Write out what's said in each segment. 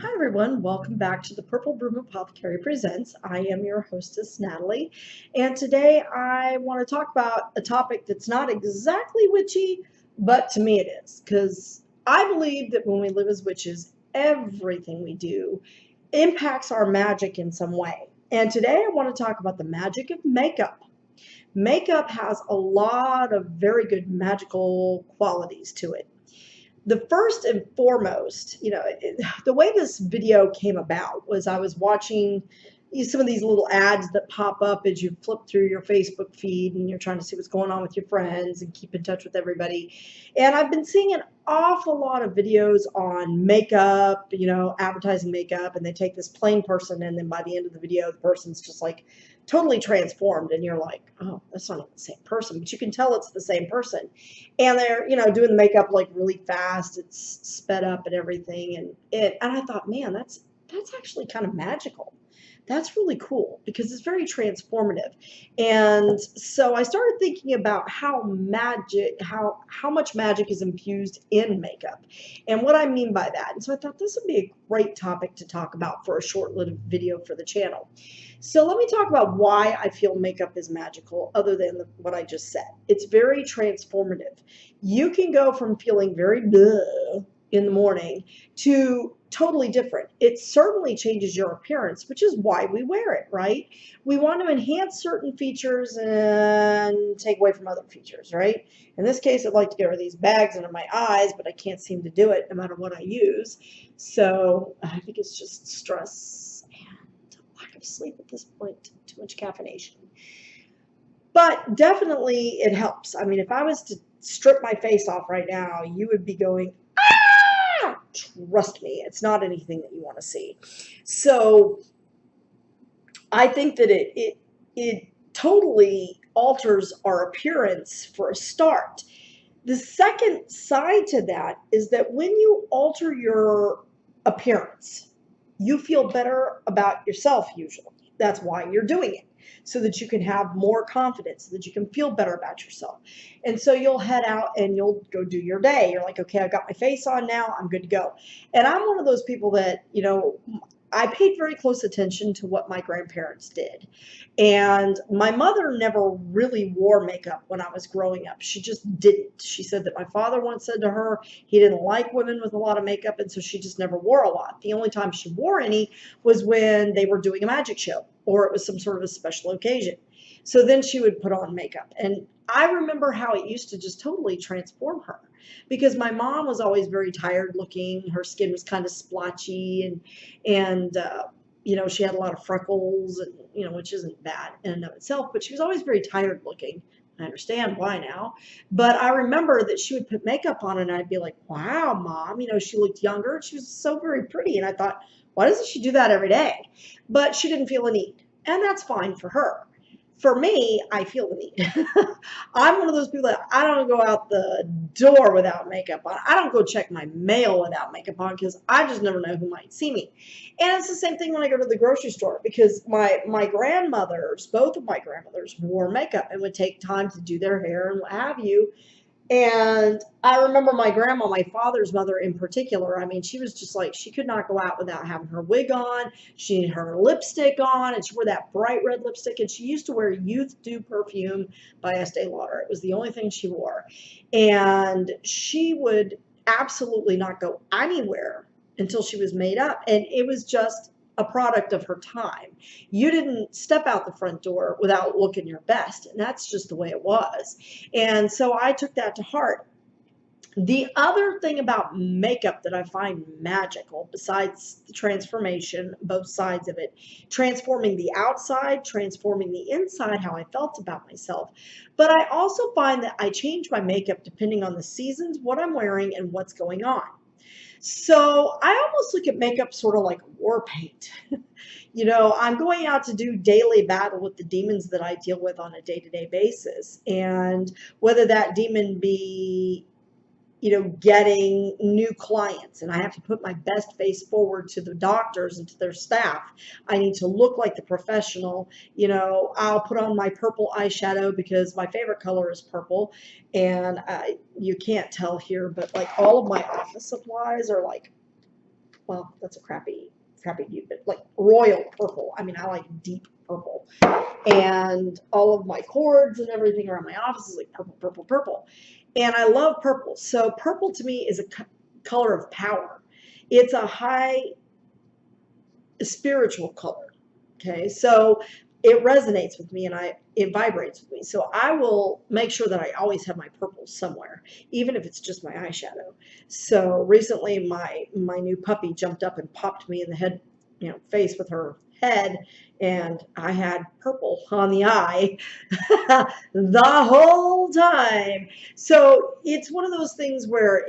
Hi everyone, welcome back to the Purple Broom Apothecary Presents. I am your hostess, Natalie, and today I want to talk about a topic that's not exactly witchy, but to me it is, because I believe that when we live as witches, everything we do impacts our magic in some way. And today I want to talk about the magic of makeup. Makeup has a lot of very good magical qualities to it. The first and foremost, the way this video came about was I was watching some of these little ads that pop up as you flip through your Facebook feed and you're trying to see what's going on with your friends and keep in touch with everybody. And I've been seeing an awful lot of videos on makeup, advertising makeup, and they take this plain person and then by the end of the video, the person's just like totally transformed and you're like, oh, that's not even the same person, but you can tell it's the same person. And they're, doing the makeup like really fast. It's sped up and everything. And I thought, man, that's actually kind of magical. That's really cool because it's very transformative. And so I started thinking about how much magic is infused in makeup and what I mean by that. And so I thought this would be a great topic to talk about for a short little video for the channel. So let me talk about why I feel makeup is magical other than what I just said. It's very transformative. You can go from feeling very bleh in the morning to totally different. It certainly changes your appearance, which is why we wear it, right? We want to enhance certain features and take away from other features, right? In this case, I'd like to get rid of these bags under my eyes, but I can't seem to do it no matter what I use. So I think it's just stress and lack of sleep at this point, too much caffeination. But definitely it helps. I mean, if I was to strip my face off right now, you would be going, ah! Trust me, it's not anything that you want to see. So I think that it totally alters our appearance for a start. The second side to that is that when you alter your appearance, you feel better about yourself usually. That's why you're doing it, so that you can have more confidence, so that you can feel better about yourself. And so you'll head out and you'll go do your day. You're like, okay, I got my face on now, I'm good to go. And I'm one of those people that, I paid very close attention to what my grandparents did. And my mother never really wore makeup when I was growing up. She just didn't. She said that my father once said to her he didn't like women with a lot of makeup, and so she just never wore a lot. The only time she wore any was when they were doing a magic show or it was some sort of a special occasion. So then she would put on makeup. And I remember how it used to just totally transform her because my mom was always very tired looking. Her skin was kind of splotchy and she had a lot of freckles and, which isn't bad in and of itself, but she was always very tired looking. I understand why now, but I remember that she would put makeup on and I'd be like, wow, Mom, she looked younger. She was so very pretty. And I thought, why doesn't she do that every day? But she didn't feel a need, and that's fine for her. For me, I feel the need. I'm one of those people that I don't go out the door without makeup on. I don't go check my mail without makeup on because I just never know who might see me. And it's the same thing when I go to the grocery store because my grandmothers, both of my grandmothers, wore makeup and would take time to do their hair and what have you. And I remember my grandma, my father's mother in particular, I mean, she was just like, she could not go out without having her wig on. She had her lipstick on, and she wore that bright red lipstick. And she used to wear Youth Dew perfume by Estee Lauder. It was the only thing she wore. And she would absolutely not go anywhere until she was made up. And it was just a product of her time. You didn't step out the front door without looking your best, and that's just the way it was. And so I took that to heart. The other thing about makeup that I find magical, besides the transformation, both sides of it, transforming the outside, transforming the inside, how I felt about myself, but I also find that I change my makeup depending on the seasons, what I'm wearing, and what's going on. So I almost look at makeup sort of like war paint. I'm going out to do daily battle with the demons that I deal with on a day-to-day basis. And whether that demon be, getting new clients, and I have to put my best face forward to the doctors and to their staff. I need to look like the professional. I'll put on my purple eyeshadow because my favorite color is purple. And you can't tell here, but like all of my office supplies are like well, that's a crappy view, but like royal purple. I mean, I like deep purple. And all of my cords and everything around my office is like purple, purple, purple. And I love purple. So purple to me is a color of power. It's a high spiritual color. Okay, so it resonates with me and it vibrates with me. So I will make sure that I always have my purple somewhere, even if it's just my eyeshadow. So recently my new puppy jumped up and popped me in the head, face with her head, and I had purple on the eye the whole time. So it's one of those things where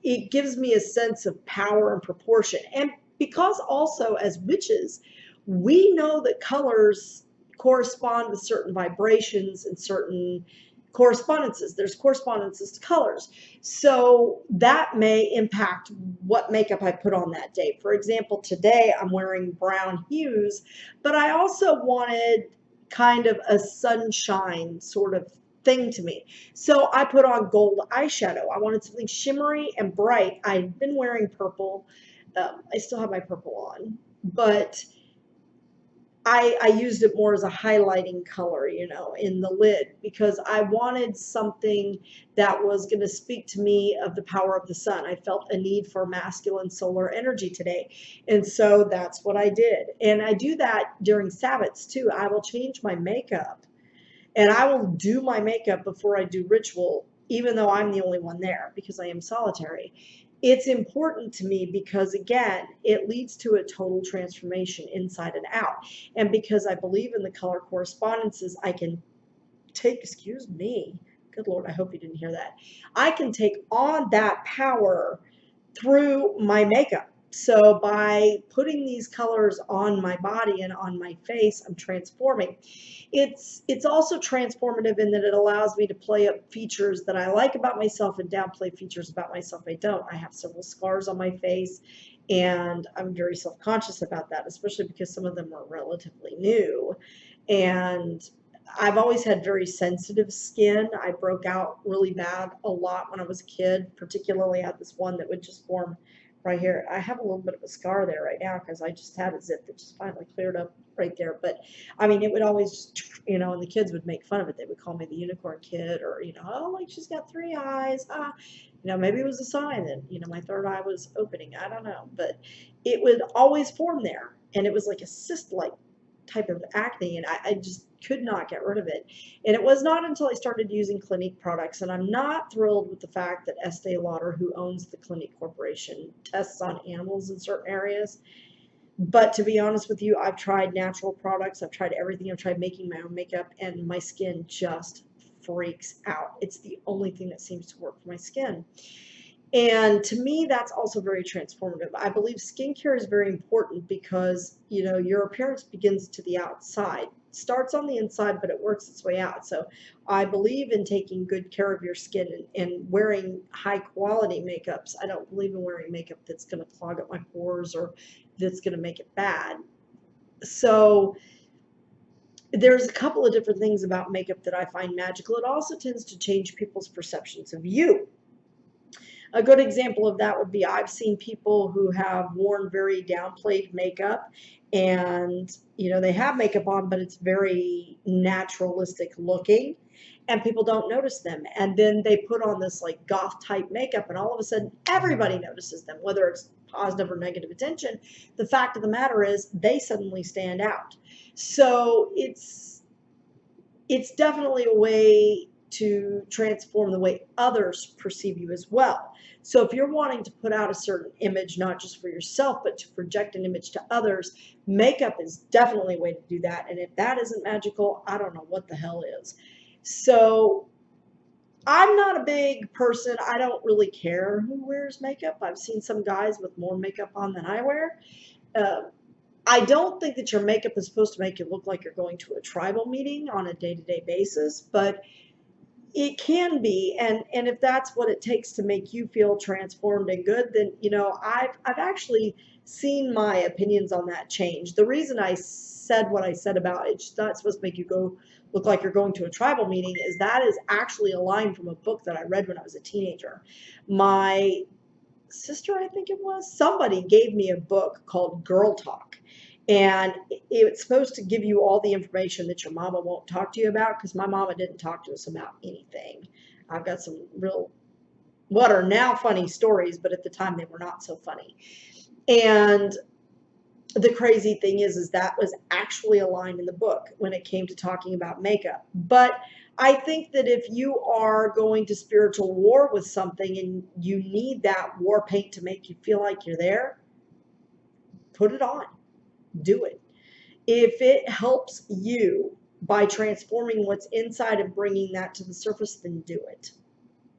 it gives me a sense of power and proportion. And because also as witches, we know that colors correspond with certain vibrations and certain correspondences. There's correspondences to colors. So that may impact what makeup I put on that day. For example, today I'm wearing brown hues, but I also wanted kind of a sunshine sort of thing to me. So I put on gold eyeshadow. I wanted something shimmery and bright. I've been wearing purple. I still have my purple on, but I used it more as a highlighting color, in the lid, because I wanted something that was going to speak to me of the power of the sun. I felt a need for masculine solar energy today. And so that's what I did. And I do that during Sabbats too. I will change my makeup and I will do my makeup before I do ritual, even though I'm the only one there because I am solitary. It's important to me because, again, it leads to a total transformation inside and out. And because I believe in the color correspondences, I can take, excuse me, good Lord, I hope you didn't hear that. I can take on that power through my makeup. So by putting these colors on my body and on my face, I'm transforming. It's also transformative in that it allows me to play up features that I like about myself and downplay features about myself I don't. I have several scars on my face, and I'm very self-conscious about that, especially because some of them are relatively new. And I've always had very sensitive skin. I broke out really bad a lot when I was a kid. Particularly, I had this one that would just form right here. I have a little bit of a scar there right now because I just had a zit that just finally cleared up right there. But I mean, it would always just, and the kids would make fun of it. They would call me the unicorn kid, or, oh, like she's got three eyes. Maybe it was a sign that, my third eye was opening. I don't know. But it would always form there. And it was like a cyst-like type of acne, and I just could not get rid of it. And it was not until I started using Clinique products, and I'm not thrilled with the fact that Estee Lauder, who owns the Clinique Corporation, tests on animals in certain areas. But to be honest with you, I've tried natural products. I've tried everything. I've tried making my own makeup, and my skin just freaks out. It's the only thing that seems to work for my skin. And to me, that's also very transformative. I believe skincare is very important because, your appearance begins to the outside. It starts on the inside, but it works its way out. So I believe in taking good care of your skin and wearing high quality makeups. I don't believe in wearing makeup that's going to clog up my pores or that's going to make it bad. So there's a couple of different things about makeup that I find magical. It also tends to change people's perceptions of you. A good example of that would be I've seen people who have worn very downplayed makeup and, they have makeup on, but it's very naturalistic looking and people don't notice them. And then they put on this like goth type makeup and all of a sudden everybody notices them, whether it's positive or negative attention. The fact of the matter is they suddenly stand out. So it's definitely a way to transform the way others perceive you as well. So if you're wanting to put out a certain image, not just for yourself, but to project an image to others, makeup is definitely a way to do that. And if that isn't magical, I don't know what the hell is. So I'm not a big person. I don't really care who wears makeup. I've seen some guys with more makeup on than I wear. I don't think that your makeup is supposed to make you look like you're going to a tribal meeting on a day-to-day basis, but it can be, and if that's what it takes to make you feel transformed and good, then I've actually seen my opinions on that change. The reason I said what I said about it's not supposed to make you go look like you're going to a tribal meeting is that is actually a line from a book that I read when I was a teenager. My sister, I think it was, somebody gave me a book called Girl Talk. And it's supposed to give you all the information that your mama won't talk to you about, because my mama didn't talk to us about anything. I've got some real, what are now funny stories, but at the time they were not so funny. And the crazy thing is that was actually a line in the book when it came to talking about makeup. But I think that if you are going to spiritual war with something and you need that war paint to make you feel like you're there, put it on, do it. If it helps you by transforming what's inside and bringing that to the surface, then do it.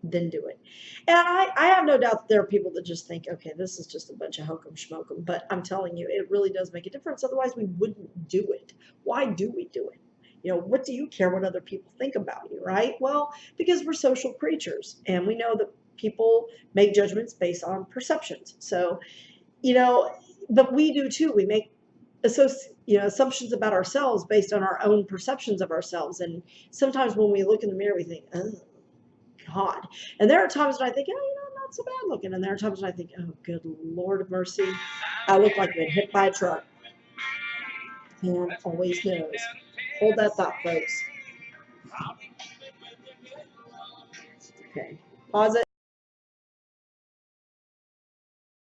Then do it. And I have no doubt that there are people that just think, okay, this is just a bunch of hokum schmokum. But I'm telling you, it really does make a difference. Otherwise, we wouldn't do it. Why do we do it? You know, what do you care what other people think about you, right? Well, because we're social creatures and we know that people make judgments based on perceptions. So, you know, but we do too. We make assumptions about ourselves based on our own perceptions of ourselves. And sometimes when we look in the mirror, we think, oh, God. And there are times when I think, oh, I'm not so bad looking. And there are times when I think, oh, good Lord of mercy, I look like I've been hit by a truck. Man always knows. Hold that thought, folks. Okay. Pause it.